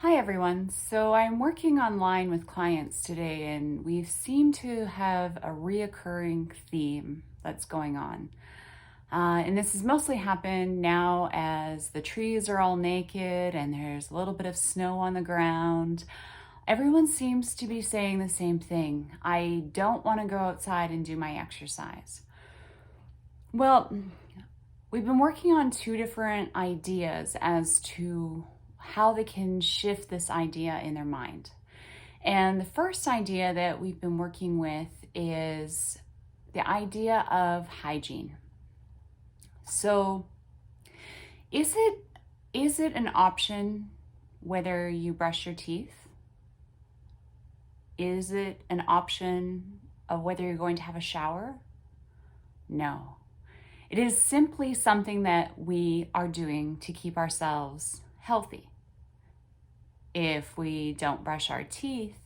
Hi everyone. So I'm working online with clients today and we seem to have a reoccurring theme that's going on. And this has mostly happened now as the trees are all naked and there's a little bit of snow on the ground. Everyone seems to be saying the same thing. I don't want to go outside and do my exercise. Well, we've been working on two different ideas as to how they can shift this idea in their mind. And the first idea that we've been working with is the idea of hygiene. So, is it an option whether you brush your teeth? Is it an option of whether you're going to have a shower? No. It is simply something that we are doing to keep ourselves healthy. If we don't brush our teeth,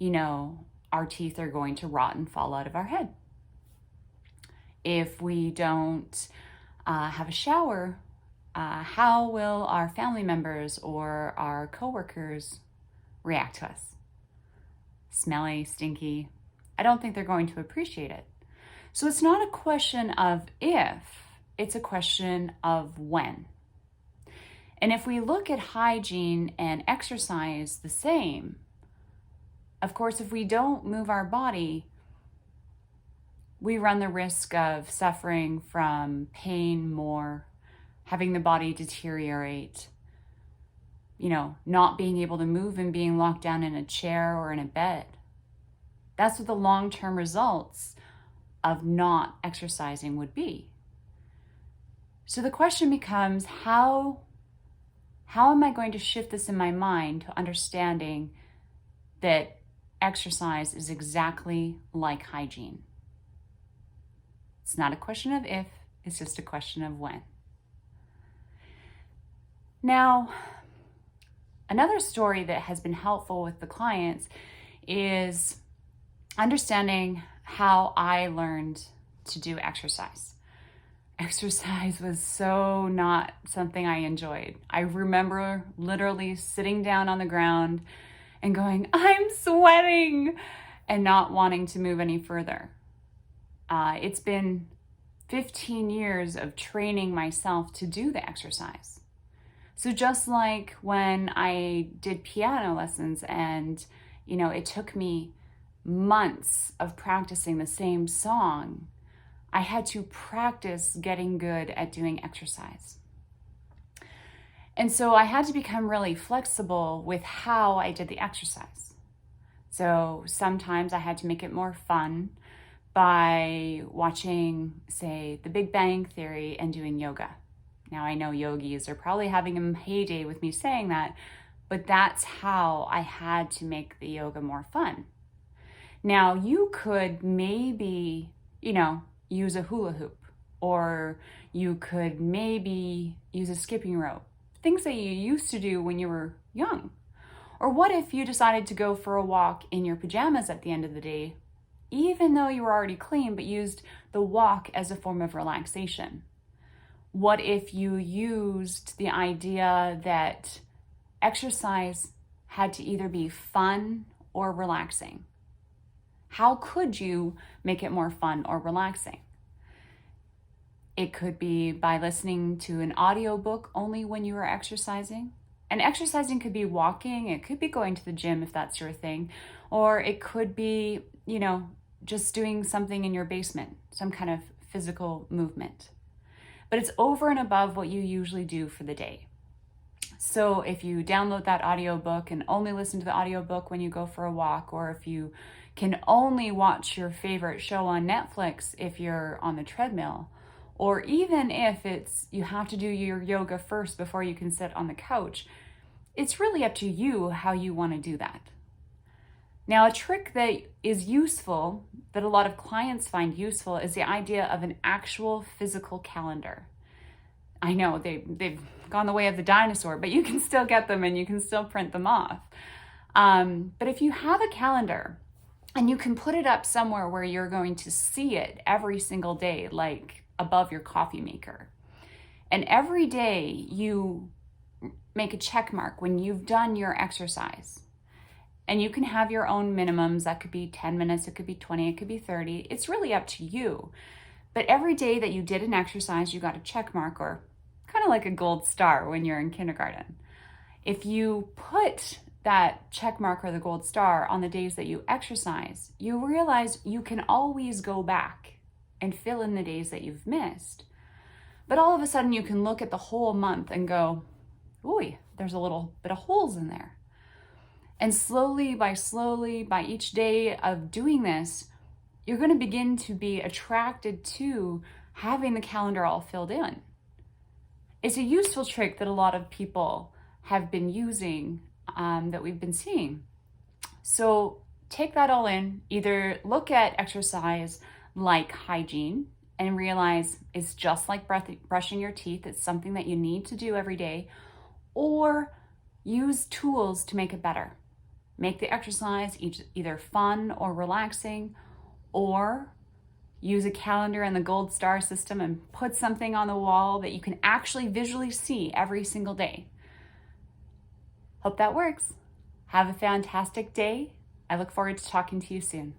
our teeth are going to rot and fall out of our head. If we don't have a shower, how will our family members or our coworkers react to us? Smelly, stinky. I don't think they're going to appreciate it. So it's not a question of if, it's a question of when. And if we look at hygiene and exercise the same, of course, if we don't move our body, we run the risk of suffering from pain more, having the body deteriorate, not being able to move and being locked down in a chair or in a bed. That's what the long-term results of not exercising would be. So the question becomes, how am I going to shift this in my mind to understanding that exercise is exactly like hygiene? It's not a question of if, it's just a question of when. Now, another story that has been helpful with the clients is understanding how I learned to do exercise. Exercise was so not something I enjoyed. I remember literally sitting down on the ground and going, I'm sweating, and not wanting to move any further. It's been 15 years of training myself to do the exercise. So just like when I did piano lessons and, it took me months of practicing the same song, I had to practice getting good at doing exercise. And so I had to become really flexible with how I did the exercise. So sometimes I had to make it more fun by watching, say, The Big Bang Theory and doing yoga. Now I know yogis are probably having a heyday with me saying that, but that's how I had to make the yoga more fun. Now you could maybe, use a hula hoop, or you could maybe use a skipping rope, things that you used to do when you were young. Or what if you decided to go for a walk in your pajamas at the end of the day, even though you were already clean, but used the walk as a form of relaxation? What if you used the idea that exercise had to either be fun or relaxing? How could you make it more fun or relaxing? It could be by listening to an audiobook only when you are exercising. And exercising could be walking, it could be going to the gym if that's your thing, or it could be, just doing something in your basement, some kind of physical movement. But it's over and above what you usually do for the day. So if you download that audiobook and only listen to the audiobook when you go for a walk, or if you can only watch your favorite show on Netflix if you're on the treadmill, or even if it's you have to do your yoga first before you can sit on the couch, it's really up to you how you want to do that. Now, a trick that is useful, that a lot of clients find useful, is the idea of an actual physical calendar. I know they've gone the way of the dinosaur, but you can still get them and you can still print them off. But if you have a calendar and you can put it up somewhere where you're going to see it every single day, like above your coffee maker, and every day you make a check mark when you've done your exercise. And you can have your own minimums. That could be 10 minutes, it could be 20, it could be 30. It's really up to you. But every day that you did an exercise, you got a check mark, or kind of like a gold star when you're in kindergarten. If you put that check mark or the gold star on the days that you exercise, you realize you can always go back and fill in the days that you've missed. But all of a sudden you can look at the whole month and go, ooh, there's a little bit of holes in there. And slowly, by each day of doing this, you're going to begin to be attracted to having the calendar all filled in. It's a useful trick that a lot of people have been using, that we've been seeing. So take that all in. Either look at exercise like hygiene and realize it's just like brushing your teeth. It's something that you need to do every day, or use tools to make it better. Make the exercise either fun or relaxing, or use a calendar and the gold star system and put something on the wall that you can actually visually see every single day. Hope that works. Have a fantastic day. I look forward to talking to you soon.